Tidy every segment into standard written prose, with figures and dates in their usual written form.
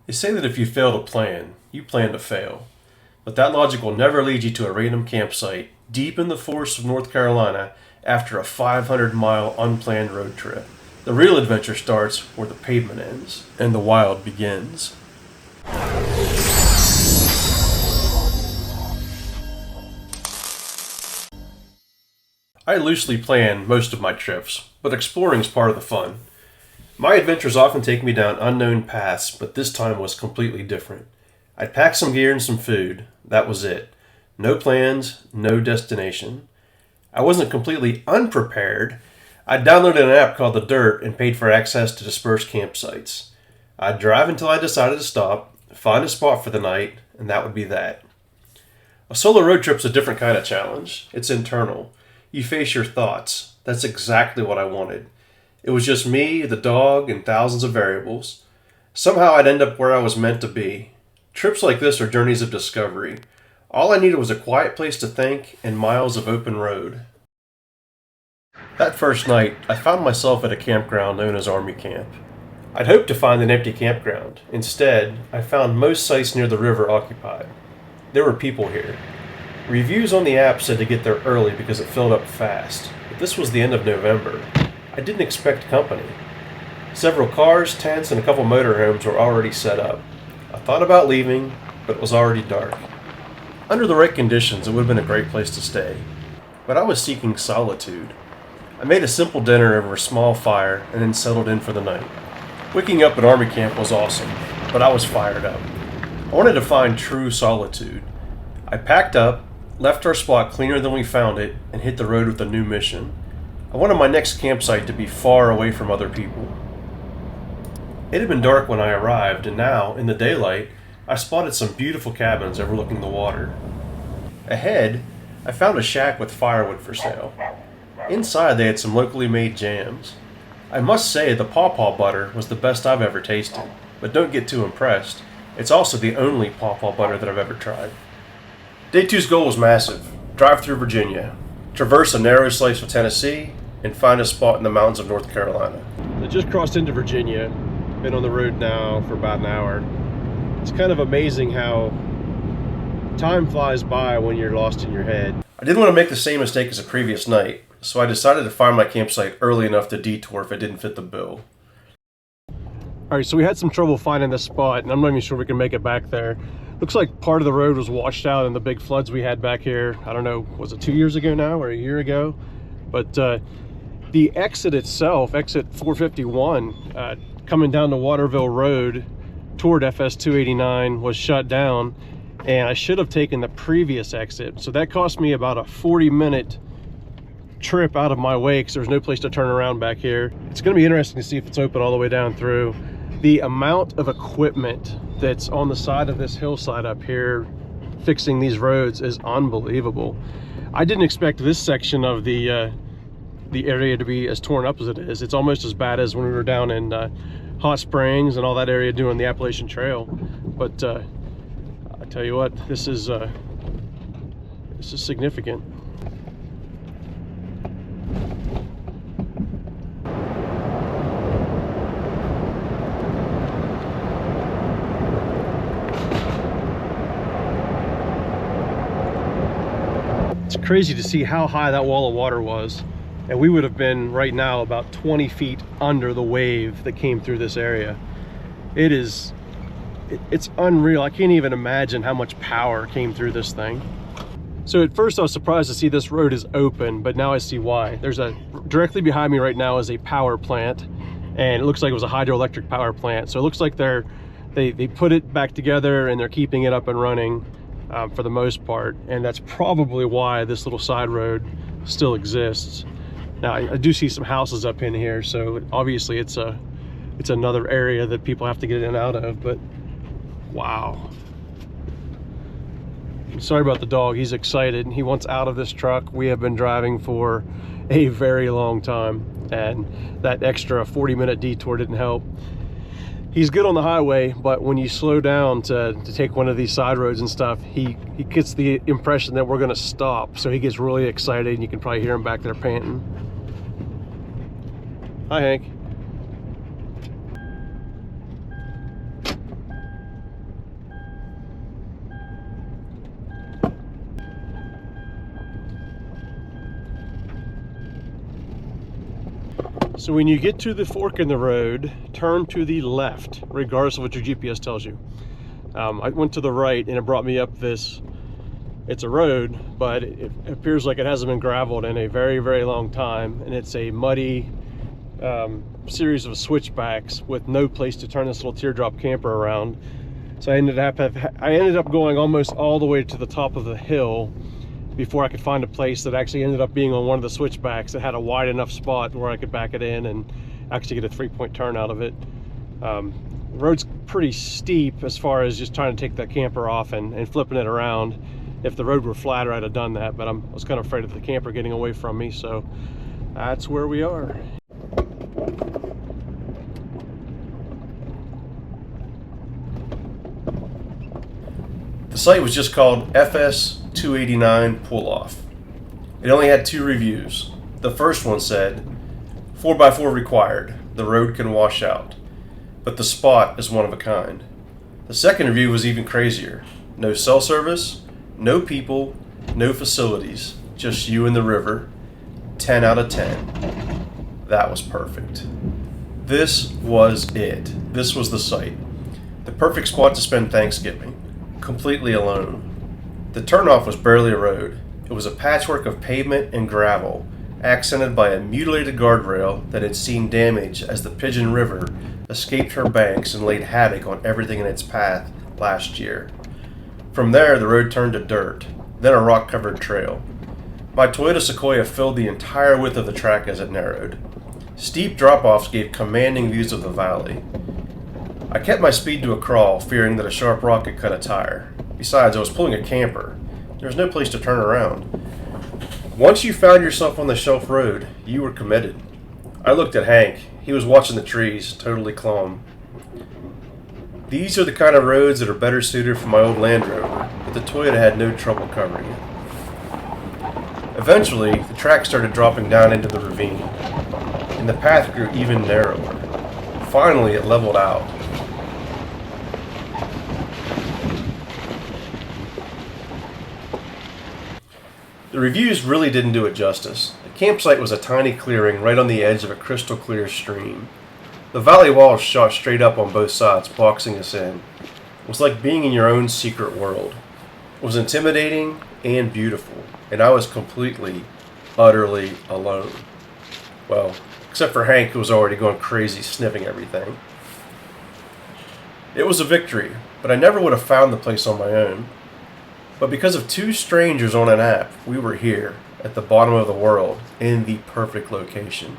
They say that if you fail to plan, you plan to fail. But that logic will never lead you to a random campsite deep in the forests of North Carolina after a 500-mile unplanned road trip. The real adventure starts where the pavement ends and the wild begins. I loosely plan most of my trips, but exploring is part of the fun. My adventures often take me down unknown paths, but this time was completely different. I'd packed some gear and some food. That was it. No plans, no destination. I wasn't completely unprepared. I'd downloaded an app called the Dyrt and paid for access to dispersed campsites. I'd drive until I decided to stop, find a spot for the night, and that would be that. A solo road trip's a different kind of challenge. It's internal. You face your thoughts. That's exactly what I wanted. It was just me, the dog, and thousands of variables. Somehow I'd end up where I was meant to be. Trips like this are journeys of discovery. All I needed was a quiet place to think and miles of open road. That first night, I found myself at a campground known as Army Camp. I'd hoped to find an empty campground. Instead, I found most sites near the river occupied. There were people here. Reviews on the app said to get there early because it filled up fast, but this was the end of November. I didn't expect company. Several cars, tents, and a couple motorhomes were already set up. I thought about leaving, but it was already dark. Under the right conditions, it would have been a great place to stay, but I was seeking solitude. I made a simple dinner over a small fire and then settled in for the night. Waking up at Army Camp was awesome, but I was fired up. I wanted to find true solitude. I packed up, left our spot cleaner than we found it, and hit the road with a new mission. I wanted my next campsite to be far away from other people. It had been dark when I arrived, and now, in the daylight, I spotted some beautiful cabins overlooking the water. Ahead, I found a shack with firewood for sale. Inside, they had some locally made jams. I must say the pawpaw butter was the best I've ever tasted, but don't get too impressed. It's also the only pawpaw butter that I've ever tried. Day 2's goal was massive. Drive through Virginia, traverse a narrow slice of Tennessee, and find a spot in the mountains of North Carolina. I just crossed into Virginia. Been on the road now for about an hour. It's kind of amazing how time flies by when you're lost in your head. I didn't want to make the same mistake as the previous night, so I decided to find my campsite early enough to detour if it didn't fit the bill. Alright, so we had some trouble finding this spot, and I'm not even sure we can make it back there. Looks like part of the road was washed out in the big floods we had back here. I don't know, was it 2 years ago now or a year ago? But the exit itself, exit 451, coming down the Waterville Road toward FS 289 was shut down, and I should have taken the previous exit. So that cost me about a 40-minute trip out of my way because there's no place to turn around back here. It's going to be interesting to see if it's open all the way down through. The amount of equipment that's on the side of this hillside up here fixing these roads is unbelievable. I didn't expect this section of the area to be as torn up as it is. It's almost as bad as when we were down in Hot Springs and all that area doing the Appalachian Trail. But I tell you what, this is significant. It's crazy to see how high that wall of water was, and we would have been right now about 20 feet under the wave that came through this area. It's unreal. I can't even imagine how much power came through this thing. So at first I was surprised to see this road is open, but now I see why. Directly behind me right now is a power plant, and it looks like it was a hydroelectric power plant. So it looks like they put it back together and they're keeping it up and running for the most part, and that's probably why this little side road still exists. Now I do see some houses up in here, so obviously it's another area that people have to get in and out of, but wow. I'm sorry about the dog. He's excited. He wants out of this truck. We have been driving for a very long time, and that extra 40-minute detour didn't help. He's good on the highway, but when you slow down to take one of these side roads and stuff, he gets the impression that we're going to stop, so he gets really excited, and you can probably hear him back there panting. Hi, Hank. So when you get to the fork in the road, turn to the left, regardless of what your GPS tells you. I went to the right and it brought me up this, it's a road, but it appears like it hasn't been graveled in a very, very long time. And it's a muddy series of switchbacks with no place to turn this little teardrop camper around. So I ended up going almost all the way to the top of the hill before I could find a place that actually ended up being on one of the switchbacks that had a wide enough spot where I could back it in and actually get a 3-point turn out of it. The road's pretty steep as far as just trying to take that camper off and flipping it around. If the road were flatter, I'd have done that, but I was kind of afraid of the camper getting away from me, so that's where we are. The site was just called FS 289 Pull-Off. It only had 2 reviews. The first one said, 4x4 required, the road can wash out, but the spot is one of a kind. The second review was even crazier. No cell service, no people, no facilities, just you and the river. 10 out of 10. That was perfect. This was it. This was the site. The perfect spot to spend Thanksgiving, completely alone. The turnoff was barely a road. It was a patchwork of pavement and gravel, accented by a mutilated guardrail that had seen damage as the Pigeon River escaped her banks and laid havoc on everything in its path last year. From there, the road turned to dirt, then a rock-covered trail. My Toyota Sequoia filled the entire width of the track as it narrowed. Steep drop-offs gave commanding views of the valley. I kept my speed to a crawl, fearing that a sharp rock could cut a tire. Besides, I was pulling a camper. There was no place to turn around. Once you found yourself on the shelf road, you were committed. I looked at Hank. He was watching the trees, totally calm. These are the kind of roads that are better suited for my old Land Rover, but the Toyota had no trouble covering it. Eventually, the track started dropping down into the ravine, and the path grew even narrower. Finally, it leveled out. The reviews really didn't do it justice. The campsite was a tiny clearing right on the edge of a crystal clear stream. The valley walls shot straight up on both sides, boxing us in. It was like being in your own secret world. It was intimidating and beautiful, and I was completely, utterly alone. Well, except for Hank, who was already going crazy sniffing everything. It was a victory, but I never would have found the place on my own. But because of 2 strangers on an app, we were here, at the bottom of the world, in the perfect location.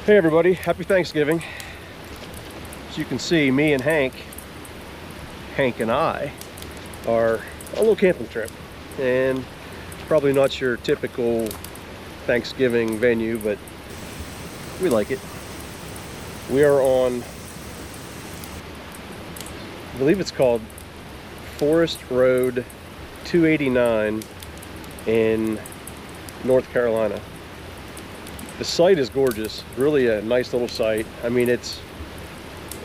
Hey everybody, happy Thanksgiving. As you can see, me and Hank and I, are on a little camping trip. And probably not your typical Thanksgiving venue, but we like it. We are on, I believe it's called Forest Road 289 in North Carolina. The site is gorgeous, really a nice little site. I mean, it's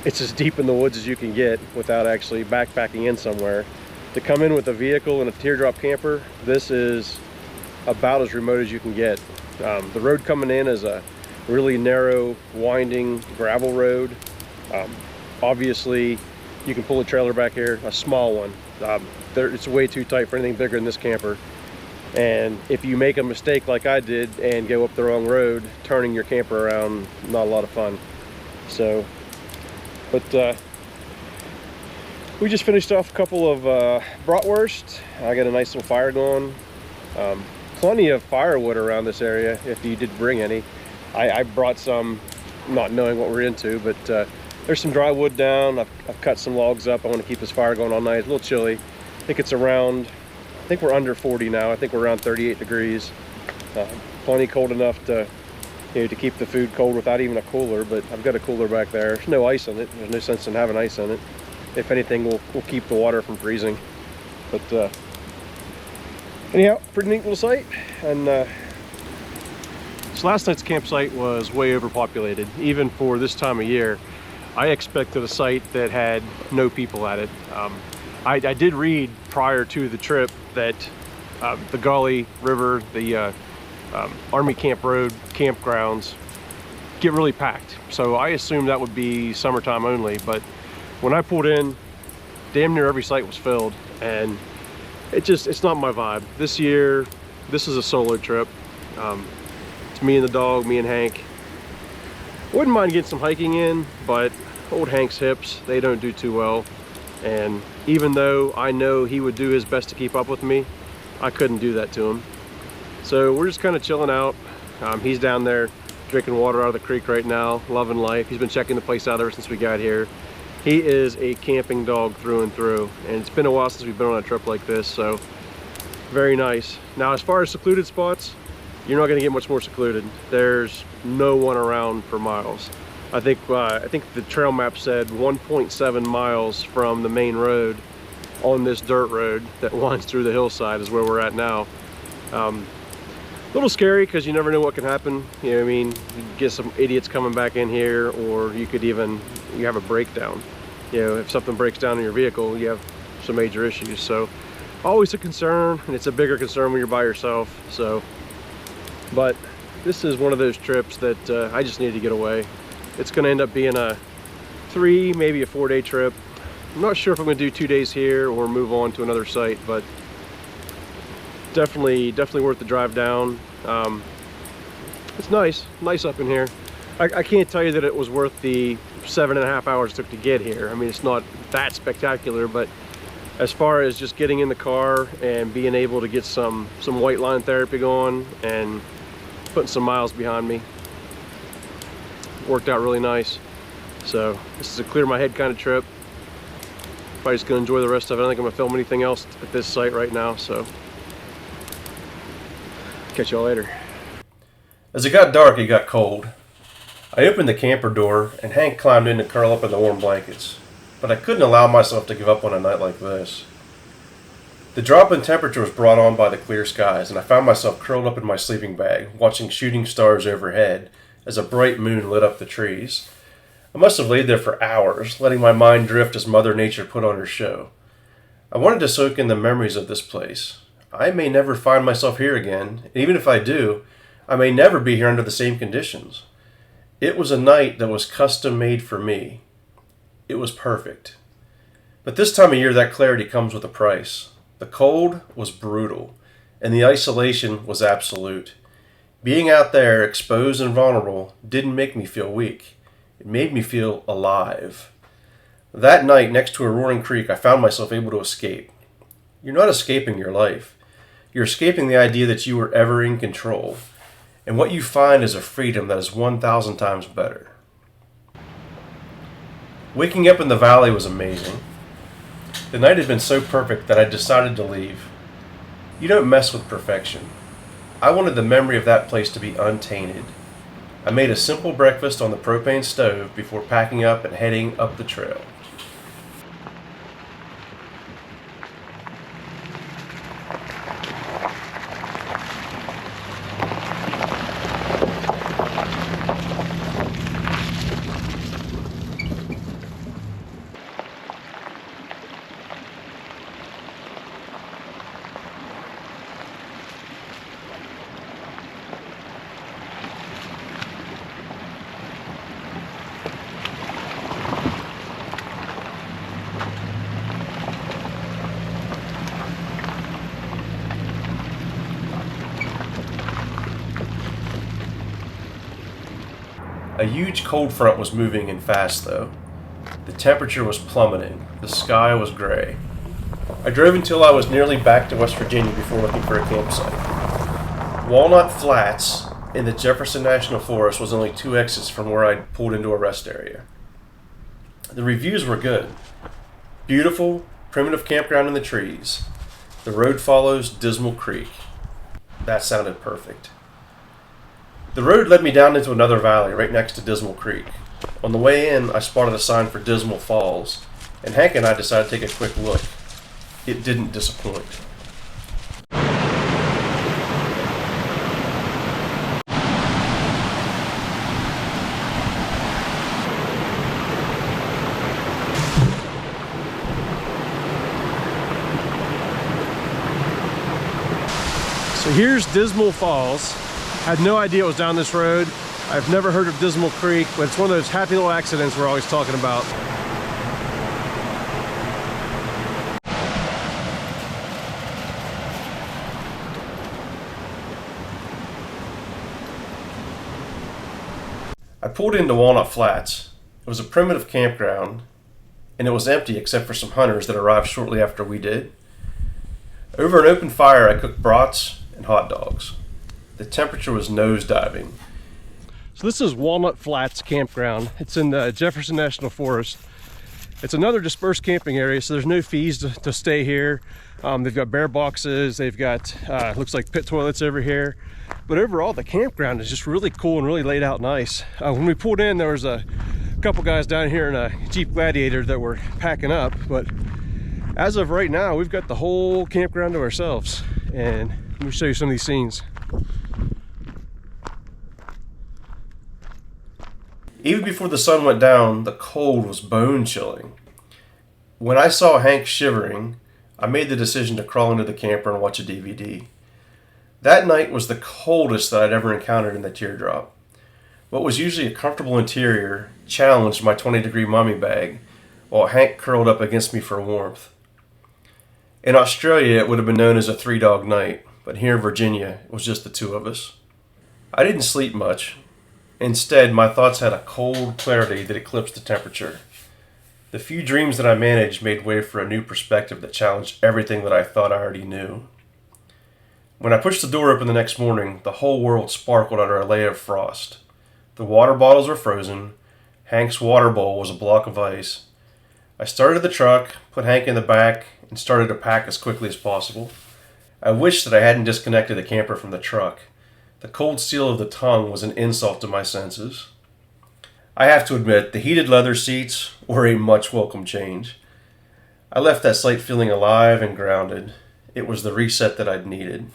as deep in the woods as you can get without actually backpacking in somewhere. To come in with a vehicle and a teardrop camper, this is about as remote as you can get. The road coming in is a really narrow, winding gravel road. Obviously, you can pull a trailer back here, a small one. It's way too tight for anything bigger than this camper. And if you make a mistake like I did and go up the wrong road, turning your camper around, not a lot of fun. So, but we just finished off a couple of bratwurst. I got a nice little fire going. Plenty of firewood around this area if you did bring any. I brought some, not knowing what we're into, but there's some dry wood down. I've cut some logs up. I want to keep this fire going all night. It's a little chilly. I think it's around think we're under 40 now. I think we're around 38 degrees. Plenty cold enough to, to keep the food cold without even a cooler, but I've got a cooler back there. There's no ice in it. There's no sense in having ice in it. If anything, we'll keep the water from freezing. But anyhow, pretty neat little site. And so last night's campsite was way overpopulated, even for this time of year. I expected a site that had no people at it. I did read prior to the trip that the Gully River, the Army Camp Road campgrounds get really packed. So I assumed that would be summertime only, but when I pulled in, damn near every site was filled, and it's not my vibe. This year, this is a solo trip. It's me and the dog, me and Hank. Wouldn't mind getting some hiking in, but old Hank's hips, they don't do too well. And even though I know he would do his best to keep up with me, I couldn't do that to him. So we're just kind of chilling out. He's down there drinking water out of the creek right now, loving life. He's been checking the place out ever since we got here. He is a camping dog through and through, and it's been a while since we've been on a trip like this, so very nice. Now, as far as secluded spots, you're not going to get much more secluded. There's no one around for miles. I think the trail map said 1.7 miles from the main road on this dirt road that winds through the hillside is where we're at now. A little scary because you never know what can happen. You know what I mean? You get some idiots coming back in here, or you have a breakdown. You know, if something breaks down in your vehicle, you have some major issues. So always a concern, and it's a bigger concern when you're by yourself. So, but this is one of those trips that I just need to get away. It's going to end up being a 3, maybe a 4-day trip. I'm not sure if I'm going to do 2 days here or move on to another site, but definitely worth the drive down. It's nice up in here. I can't tell you that it was worth the 7.5 hours it took to get here. I mean, it's not that spectacular, but as far as just getting in the car and being able to get some white line therapy going and putting some miles behind me, worked out really nice. So this is a clear my head kind of trip. Probably just gonna enjoy the rest of it. I don't think I'm gonna film anything else at this site right now, so catch y'all later. As it got dark, it got cold. I opened the camper door and Hank climbed in to curl up in the warm blankets, but I couldn't allow myself to give up on a night like this. The drop in temperature was brought on by the clear skies, and I found myself curled up in my sleeping bag, watching shooting stars overhead as a bright moon lit up the trees. I must have laid there for hours, letting my mind drift as Mother Nature put on her show. I wanted to soak in the memories of this place. I may never find myself here again, and even if I do, I may never be here under the same conditions. It was a night that was custom made for me. It was perfect. But this time of year, that clarity comes with a price. The cold was brutal, and the isolation was absolute. Being out there, exposed and vulnerable, didn't make me feel weak. It made me feel alive. That night, next to a roaring creek, I found myself able to escape. You're not escaping your life. You're escaping the idea that you were ever in control. And what you find is a freedom that is 1,000 times better. Waking up in the valley was amazing. The night had been so perfect that I decided to leave. You don't mess with perfection. I wanted the memory of that place to be untainted. I made a simple breakfast on the propane stove before packing up and heading up the trail. A huge cold front was moving in fast, though. The temperature was plummeting. The sky was gray. I drove until I was nearly back to West Virginia before looking for a campsite. Walnut Flats in the Jefferson National Forest was only 2 exits from where I'd pulled into a rest area. The reviews were good. Beautiful, primitive campground in the trees. The road follows Dismal Creek. That sounded perfect. The road led me down into another valley right next to Dismal Creek. On the way in, I spotted a sign for Dismal Falls, and Hank and I decided to take a quick look. It didn't disappoint. So here's Dismal Falls. I had no idea it was down this road. I've never heard of Dismal Creek, but it's one of those happy little accidents we're always talking about. I pulled into Walnut Flats. It was a primitive campground, and it was empty except for some hunters that arrived shortly after we did. Over an open fire, I cooked brats and hot dogs. The temperature was nosediving. So this is Walnut Flats Campground. It's in the Jefferson National Forest. It's another dispersed camping area, so there's no fees to stay here. They've got bear boxes, they've got, looks like pit toilets over here. But overall, the campground is just really cool and really laid out nice. When we pulled in, there was a couple guys down here in a Jeep Gladiator that were packing up, but as of right now, we've got the whole campground to ourselves. And let me show you some of these scenes. Even before the sun went down, the cold was bone chilling. When I saw Hank shivering, I made the decision to crawl into the camper and watch a DVD. That night was the coldest that I'd ever encountered in the teardrop. What was usually a comfortable interior challenged my 20-degree mummy bag, while Hank curled up against me for warmth. In Australia, it would have been known as a three-dog night, but here in Virginia, it was just the two of us. I didn't sleep much. Instead, my thoughts had a cold clarity that eclipsed the temperature. The few dreams that I managed made way for a new perspective that challenged everything that I thought I already knew. When I pushed the door open the next morning, the whole world sparkled under a layer of frost. The water bottles were frozen. Hank's water bowl was a block of ice. I started the truck, put Hank in the back, and started to pack as quickly as possible. I wished that I hadn't disconnected the camper from the truck. The cold steel of the tongue was an insult to my senses. I have to admit, the heated leather seats were a much welcome change. I left that site feeling alive and grounded. It was the reset that I'd needed.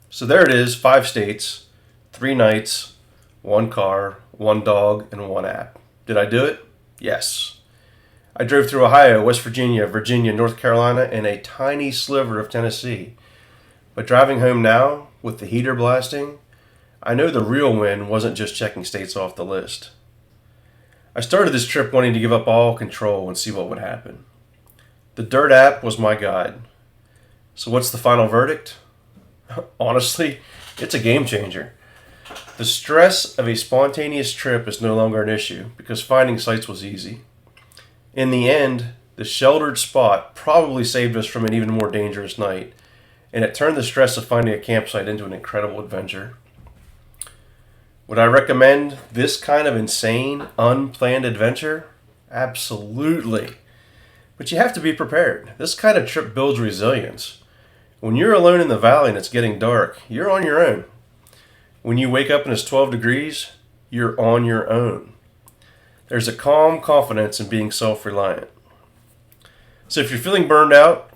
So there it is, 5 states, 3 nights, 1 car, 1 dog, and 1 app. Did I do it? Yes. I drove through Ohio, West Virginia, North Carolina, and a tiny sliver of Tennessee. But driving home now, with the heater blasting, I know the real win wasn't just checking states off the list. I started this trip wanting to give up all control and see what would happen. The Dyrt app was my guide. So what's the final verdict? Honestly, it's a game changer. The stress of a spontaneous trip is no longer an issue because finding sites was easy. In the end, the sheltered spot probably saved us from an even more dangerous night, and it turned the stress of finding a campsite into an incredible adventure. Would I recommend this kind of insane, unplanned adventure? Absolutely. But you have to be prepared. This kind of trip builds resilience. When you're alone in the valley and it's getting dark, you're on your own. When you wake up and it's 12 degrees, you're on your own. There's a calm confidence in being self-reliant. So if you're feeling burned out,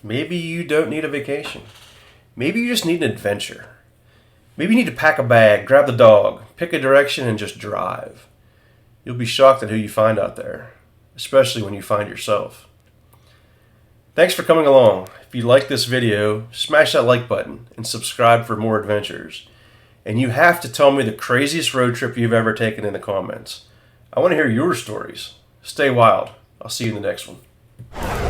maybe you don't need a vacation. Maybe you just need an adventure. Maybe you need to pack a bag, grab the dog, pick a direction, and just drive. You'll be shocked at who you find out there, especially when you find yourself. Thanks for coming along. If you like this video, smash that like button and subscribe for more adventures. And you have to tell me the craziest road trip you've ever taken in the comments. I want to hear your stories. Stay wild. I'll see you in the next one.